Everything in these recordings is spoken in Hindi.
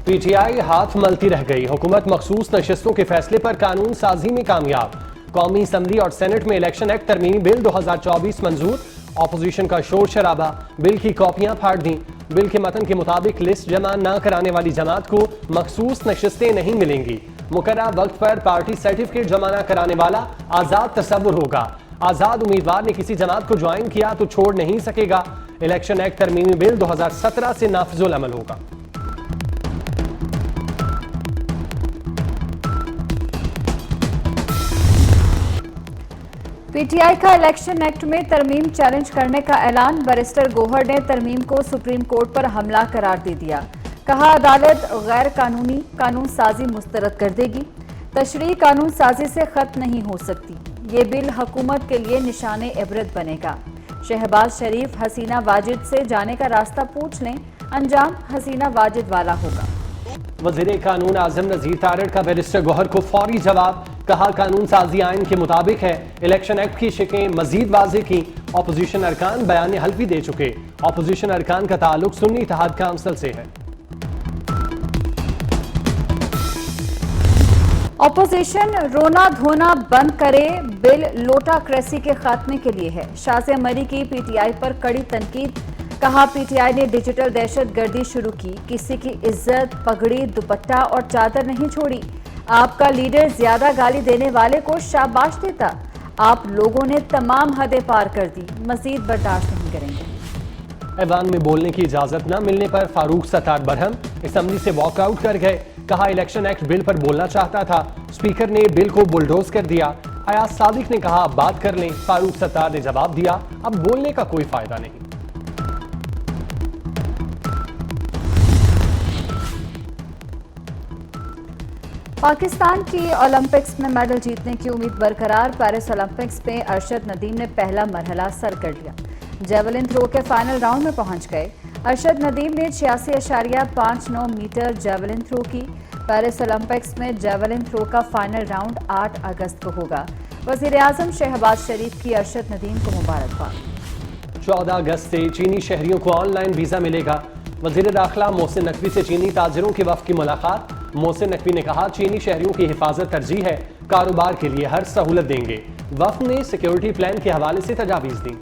पीटीआई हाथ मलती रह गई। हुकूमत मखसूस नशिस्तों के फैसले पर कानून साजी में कामयाब। कौमी असम्बली और सेनेट में इलेक्शन एक्ट तरमीमी बिल 2024 मंजूर। ऑपोजिशन का शोर शराबा, बिल की कॉपियां फाड़ दी। बिल के मतन के मुताबिक लिस्ट जमा न कराने वाली जमात को मखसूस नशिस्तें नहीं मिलेंगी। मुकर्ररा वक्त पर पार्टी सर्टिफिकेट जमा न कराने वाला आजाद तस्वुर होगा। आजाद उम्मीदवार ने किसी जमात को ज्वाइन किया तो छोड़ नहीं सकेगा। इलेक्शन एक्ट तरमीमी बिल 2017 से नाफिजुल अमल होगा। पीटीआई का इलेक्शन एक्ट में तरमीम चैलेंज करने का ऐलान। बैरिस्टर गोहर ने तरमीम को सुप्रीम कोर्ट पर हमला करार दे दिया। कहा, अदालत गैर कानूनी कानून साजी मुस्तरद कर देगी। तशरीह कानून साजी से खत्म नहीं हो सकती। ये बिल हुकूमत के लिए निशाने इबरत बनेगा। शहबाज शरीफ हसीना वाजिद से जाने का रास्ता पूछ लें, अंजाम हसीना वाजिद वाला होगा। वज़ीर कानून आजम नज़ीर तारड़ का बैरिस्टर गौहर को फौरी जवाब। कहा, कानून साजी आइन के मुताबिक है। इलेक्शन एक्ट की शिकें मजीद वाज़ेह की। ऑपोजिशन अरकान बयान हल्फी दे चुके। ऑपोजिशन अरकान का ताल्लुक सुन्नी इत्तेहाद काउंसिल से है। ऑपोजिशन रोना धोना बंद करे, बिल लोटाक्रेसी के खात्मे के लिए है। शाज़ मरी की पीटीआई पर कड़ी तनकीद। कहा, पीटीआई ने डिजिटल दहशत गर्दी शुरू की, किसी की इज्जत, पगड़ी, दुपट्टा और चादर नहीं छोड़ी। आपका लीडर ज्यादा गाली देने वाले को शाबाश देता। आप लोगों ने तमाम हदें पार कर दी, मजीद बर्दाश्त नहीं करेंगे। ऐवान में बोलने की इजाजत न मिलने पर फारूक सत्तार बरहम, असम्बली से वॉकआउट कर गए। कहा, इलेक्शन एक्ट बिल पर बोलना चाहता था, स्पीकर ने बिल को बुलडोज कर दिया। अयाज सादिक ने कहा, बात कर लें। फारूक सत्तार ने जवाब दिया, अब बोलने का कोई फायदा नहीं। पाकिस्तान की ओलंपिक्स में मेडल जीतने की उम्मीद बरकरार। पेरिस ओलंपिक्स में अरशद नदीम ने पहला मरहला सर कर लिया। जेवलिन थ्रो के फाइनल राउंड में पहुंच गए। अरशद नदीम ने 86.59 मीटर जेवलिन थ्रो की। पेरिस ओलंपिक्स में जेवलिन थ्रो का फाइनल राउंड 8 अगस्त को होगा। वज़ीर आज़म शहबाज शरीफ की अरशद नदीम को मुबारकबाद। 14 अगस्त से चीनी शहरियों को ऑनलाइन वीजा मिलेगा। वज़ीर दाखिला मोहसिन नकवी से चीनी ताजिरों के वफ़द की मुलाकात। मोहसिन नकवी ने कहा, चीनी शहरियों की हिफाजत तरजीह है, कारोबार के लिए हर सहूलत देंगे। वफ़द ने सिक्योरिटी प्लान के हवाले से तजावीज़ दी।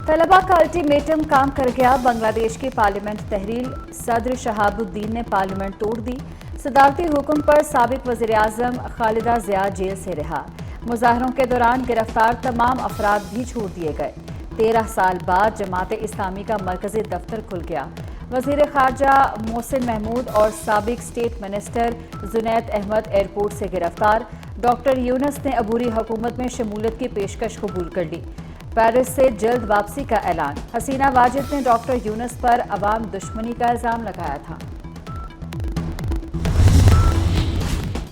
तलबा का अल्टीमेटम काम कर गया। बांग्लादेश की पार्लियामेंट तहरील। सदर शहाबुद्दीन ने पार्लियामेंट तोड़ दी। सदारती हुक्म पर साबिक वज़ीर आज़म खालिदा ज़िया जेल से रिहा। मुजाहरों के दौरान गिरफ्तार तमाम अफराद भी छोड़ दिए गए। 13 साल बाद जमात इस्लामी का मरकजी दफ्तर खुल गया। वज़ीर ख़ारजा मोहसिन महमूद और साबिक state minister Junaid Ahmed airport से गिरफ्तार। डॉक्टर यूनस ने अबूरी हुकूमत में शमूलियत की पेशकश कबूल कर ली। पेरिस से जल्द वापसी का ऐलान। हसीना वाजिद ने डॉक्टर यूनस पर अवाम दुश्मनी का इल्ज़ाम लगाया था।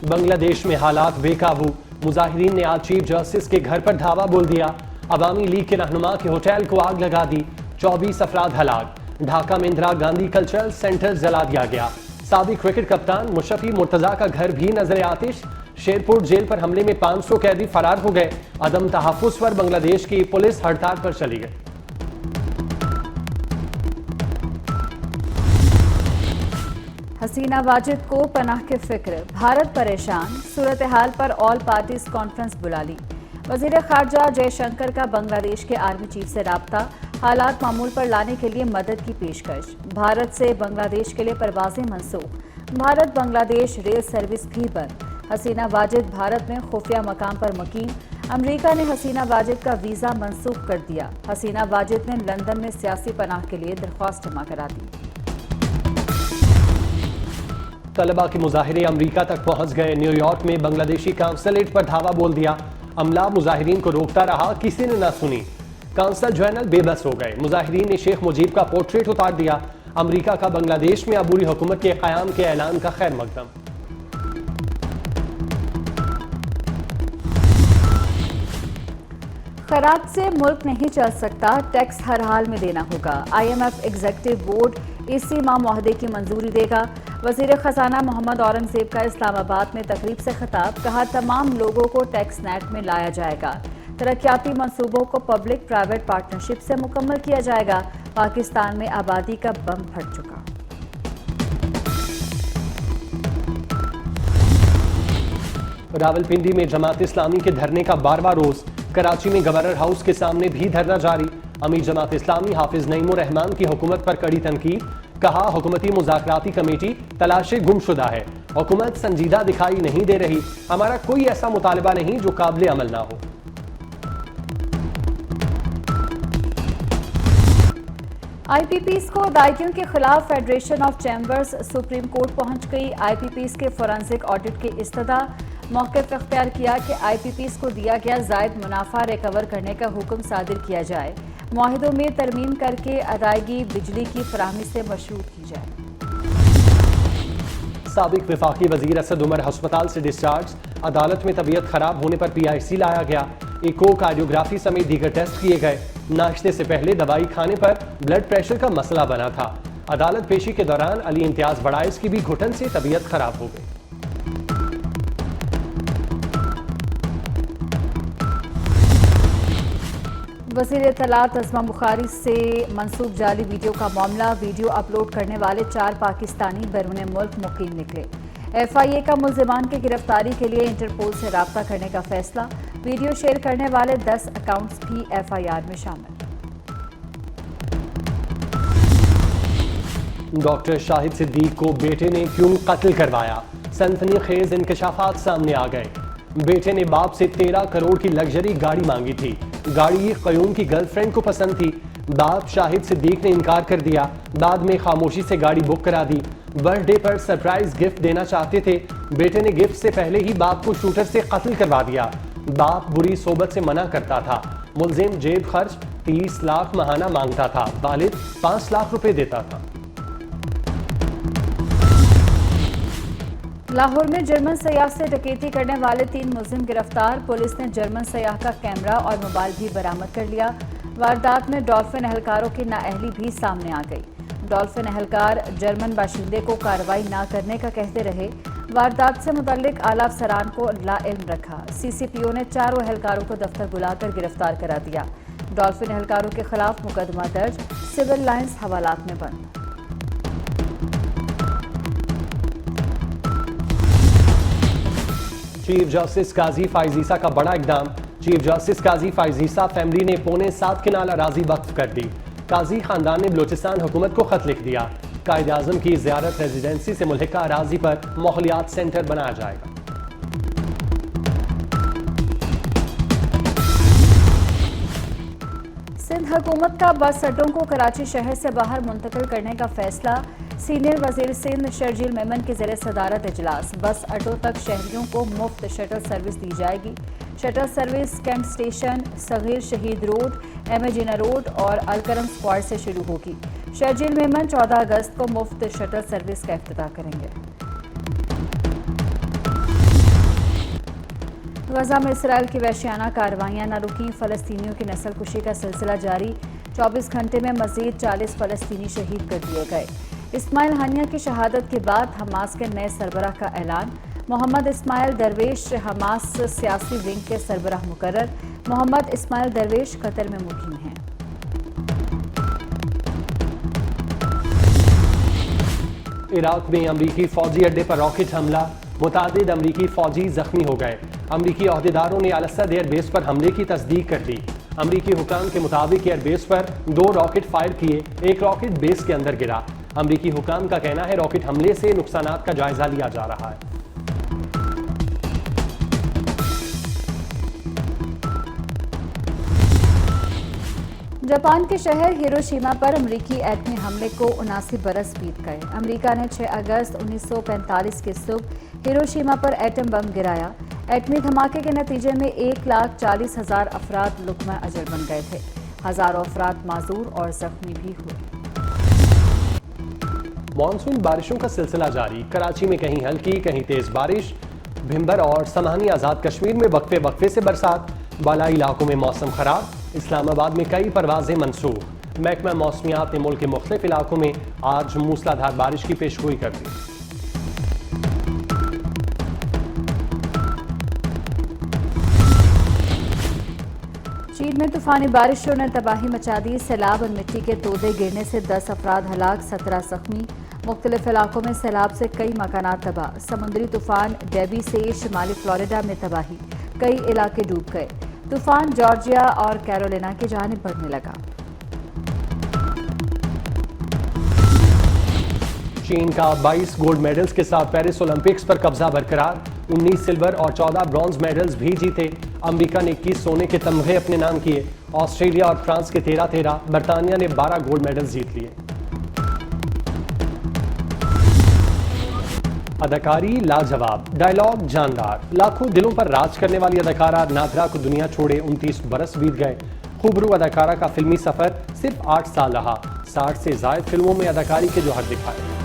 बांग्लादेश में हालात बेकाबू। मुजाहिरीन ने आज चीफ जस्टिस के घर पर धावा बोल दिया। अवामी लीग के रहनुमा के होटल को आग लगा दी। 24 अफराद हलाक। ढाका में इंदिरा गांधी कल्चरल सेंटर जला दिया गया। साबिक क्रिकेट कप्तान मुशफ़ी मुर्तजा का घर भी नजर आतिश। शेरपुर जेल पर हमले में 500 कैदी फरार हो गए। अदम तहफ़्फ़ुज़ पर बांग्लादेश की पुलिस हड़ताल पर चली गई। हसीना वाजिद को पनाह के फिक्र। भारत परेशान। सूरत हाल पर ऑल पार्टीज कॉन्फ्रेंस बुला ली। वज़ीर ख़ारजा जयशंकर का बांग्लादेश के आर्मी चीफ से राब्ता। हालात मामूल पर लाने के लिए मदद की पेशकश। भारत से बांग्लादेश के लिए परवाजें मनसूख। भारत बांग्लादेश रेल सर्विस भी बंद। हसीना वाजिद भारत में खुफिया मकाम पर मुकीम। अमरीका ने हसीना वाजिद का वीज़ा मनसूख कर दिया। हसीना वाजिद ने लंदन में सियासी पनाह के लिए दरख्वास्त जमा करा दी। तलबा के मुजाहिरे अमरीका तक पहुंच गए। न्यूयॉर्क में बांग्लादेशी काउंसलेट पर धावा बोल दिया। अमला मुजाहिरीन को रोकता रहा, किसी ने न सुनी। काउंसल जनरल बेबस हो गए। मुजाहिरीन ने शेख मुजीब का पोर्ट्रेट उतार दिया। अमरीका का बांग्लादेश में अबूरी हुकूमत के क़याम के ऐलान का खैर मकदम। खराब से मुल्क नहीं चल सकता, टैक्स हर हाल में देना होगा। IMF एग्जीक्यूटिव बोर्ड इसी माह मुआहदे की मंजूरी देगा। वज़ीर ख़जाना मोहम्मद औरंगज़ेब का इस्लामाबाद में तकरीब से खिताब। कहा, तमाम लोगों को टैक्स नेट में लाया जाएगा। तरक्याती मंसूबों को पब्लिक प्राइवेट पार्टनरशिप से मुकम्मल किया जाएगा। पाकिस्तान में आबादी का बम फट चुका। रावलपिंडी में जमात इस्लामी के धरने का 12वां रोज। कराची में गवर्नर हाउस के सामने भी धरना जारी। अमीर जमात इस्लामी हाफिज नईमुर रहमान की हुकूमत पर कड़ी तनकीद। कहा, हुकूमती मुज़ाकराती कमेटी तलाशे गुमशुदा है, हुकूमत संजीदा दिखाई नहीं दे रही। हमारा कोई ऐसा मुतालबा नहीं जो काबिल अमल ना हो। आईपीपीज़ को अदायगियों के खिलाफ federation of chambers supreme court पहुंच गई। आईपीपीज़ के फोरेंसिक ऑडिट की इस्तदा मौक़िफ़ इख्तियार किया कि आईपीपीज़ को दिया गया ज़ायद मुनाफा रिकवर करने का हुक्म सादिर किया जाए। मुआहिदों में तरमीम करके अदायगी बिजली की फराहमी से मशरूत की जाए। साबिक वफाकी वजीर असद उमर हस्पताल से डिस्चार्ज। अदालत में तबीयत खराब होने पर PIC लाया गया। इको कार्डियोग्राफी समेत दीगर टेस्ट किए गए। नाश्ते से पहले दवाई खाने पर ब्लड प्रेशर का मसला बना था। अदालत पेशी के दौरान अली इम्तियाज बड़ाइस की भी घुटन से तबीयत खराब हो गई। वज़ीर इत्तलात अज़मा बुखारी से मंसूब जाली वीडियो का मामला। वीडियो अपलोड करने वाले 4 पाकिस्तानी बैरून मुल्क मुकीम निकले। FIA का मुल्ज़िमान की गिरफ्तारी के लिए इंटरपोल से राब्ता करने का फैसला। वीडियो शेयर करने वाले 10 अकाउंट्स भी FIR में शामिल। डॉक्टर शाहिद सिद्दीक को बेटे ने क्यों कत्ल करवाया? सनसनीखेज इंकशाफात सामने आ गए। बेटे ने बाप से 13 करोड़ की लग्जरी गाड़ी मांगी थी। गाड़ी क़यूम की गर्लफ्रेंड को पसंद थी। बाप शाहिद सिद्दीक ने इनकार कर दिया। बाद में खामोशी से गाड़ी बुक करा दी। बर्थडे पर सरप्राइज गिफ्ट देना चाहते थे। बेटे ने गिफ्ट से पहले ही बाप को शूटर से कत्ल करवा दिया। बाप बुरी सोबत से मना करता था। मुल्जिम जेब खर्च 30 लाख माहाना मांगता था। वालिद 5 लाख रुपए देता था। लाहौर में जर्मन सयाह से डकैती करने वाले 3 मुलजिम गिरफ्तार। पुलिस ने जर्मन सयाह का कैमरा और मोबाइल भी बरामद कर लिया। वारदात में डॉल्फिन एहलकारों की नाअहली भी सामने आ गई। डॉल्फिन एहलकार जर्मन बाशिंदे को कार्रवाई न करने का कहते रहे। वारदात से मुतल्लिक आला अफसरान को लाइल्म रखा। CCPO ने 4 एहलकारों को दफ्तर बुलाकर गिरफ्तार करा दिया। डॉल्फिन एहलकारों के खिलाफ मुकदमा दर्ज, सिविल लाइन्स हवालात में बंद। चीफ जस्टिस काजी फाइज ईसा का बड़ा इकदाम। चीफ जस्टिस काजी फाइज ईसा फैमिली ने 7.25 किनाल अराजी वक्फ कर दी। काजी खानदान ने बलोचिस्तान हुकूमत को खत लिख दिया। कायद आजम की ज़ियारत रेजिडेंसी से मुल्हिका अराजी पर माहौलियात सेंटर बनाया जाएगा। सिंध हुकूमत का बस अड्डों को कराची शहर से बाहर मुंतकिल करने का फैसला। सीनियर वजीर सिंध शर्जील मेमन के ज़रिए सदारत इजलास। बस अड्डों तक शहरियों को मुफ्त शटल सर्विस दी जाएगी। Shuttle service cantt station, Sagir Shahid road, MA जिना रोड और अलकरम स्क्वाड से शुरू होगी। शर्जील मेमन 14 अगस्त को मुफ्त शटल सर्विस का इफ्तिताह करेंगे। गजा में इसराइल की वहशियाना कार्रवाइयाँ न रुकीं। फ़लस्तीनियों की नस्लकुशी का सिलसिला जारी। 24 घंटे में मज़ीद 40 फ़लस्तीनी शहीद कर दिए गए। इस्माइल हानिया की शहादत के बाद हमास के नए सरबराह का ऐलान। मोहम्मद इस्माइल दरवेश हमास सियासी विंग के सरबराह मुकर्रर। मोहम्मद इस्माइल दरवेश कतर में मुकीम हैं। इराक में अमरीकी फौजी अड्डे पर रॉकेट हमला। मुतादिद अमरीकी फौजी जख्मी हो गए। अमरीकी अहदेदारों ने अल-असद एयरबेस पर हमले की तस्दीक कर दी। अमरीकी हुकाम के मुताबिक एयरबेस पर 2 रॉकेट फायर किए। एक रॉकेट बेस के अंदर गिरा। अमरीकी हुकाम का कहना है रॉकेट हमले से नुकसानात का जायजा लिया जा रहा है। जापान के शहर हिरोशिमा पर अमरीकी एटमी हमले को 79 बरस बीत गए। अमरीका ने 6 अगस्त 1945 की सुबह हिरोशिमा पर एटम बम गिराया। एटमी धमाके के नतीजे में 1,40,000 अफराद लुकमा अजल बन गए थे। हजारों अफराद माजूर और जख्मी भी हुए। मानसून बारिशों का सिलसिला जारी। कराची में कहीं हल्की कहीं तेज बारिश। भिंबर और समानी आज़ाद कश्मीर में वक्फे वक्फे से बरसात। बालाई इलाकों में मौसम खराब। इस्लामाबाद में कई परवाजें मनसूख। महकमा मौसमियात ने मुल्क के मुख्तलिफ इलाकों में आज मूसलाधार बारिश की पेशगोई कर दी। चीन में तूफानी बारिशों ने तबाही मचा दी। सैलाब और मिट्टी के तोदे गिरने से 10 अफराद हलाक, 17 जख्मी। मुख्तलिफ इलाकों में सैलाब से कई मकानात तबाह। समुद्री तूफान डेबी से शिमाली फ्लोरिडा में तबाही, कई इलाके डूब गए। तूफान जॉर्जिया और कैरोलिना की जानिब बढ़ने लगा। चीन का 22 गोल्ड मेडल्स के साथ पेरिस ओलंपिक्स पर कब्जा बरकरार। 19 सिल्वर और 14 ब्रॉन्ज मेडल्स भी जीते। अमेरिका ने 21 सोने के तमगे अपने नाम किए। ऑस्ट्रेलिया और फ्रांस के 13-13, बर्तानिया ने 12 गोल्ड मेडल्स जीत लिए। अदाकारी लाजवाब, डायलॉग जानदार, लाखों दिलों पर राज करने वाली अदाकारा नादरा को दुनिया छोड़े 29 बरस बीत गए। खूबरू अदाकारा का फिल्मी सफर सिर्फ 8 साल रहा। 60 से ज्यादा फिल्मों में अदाकारी के जौहर दिखाए।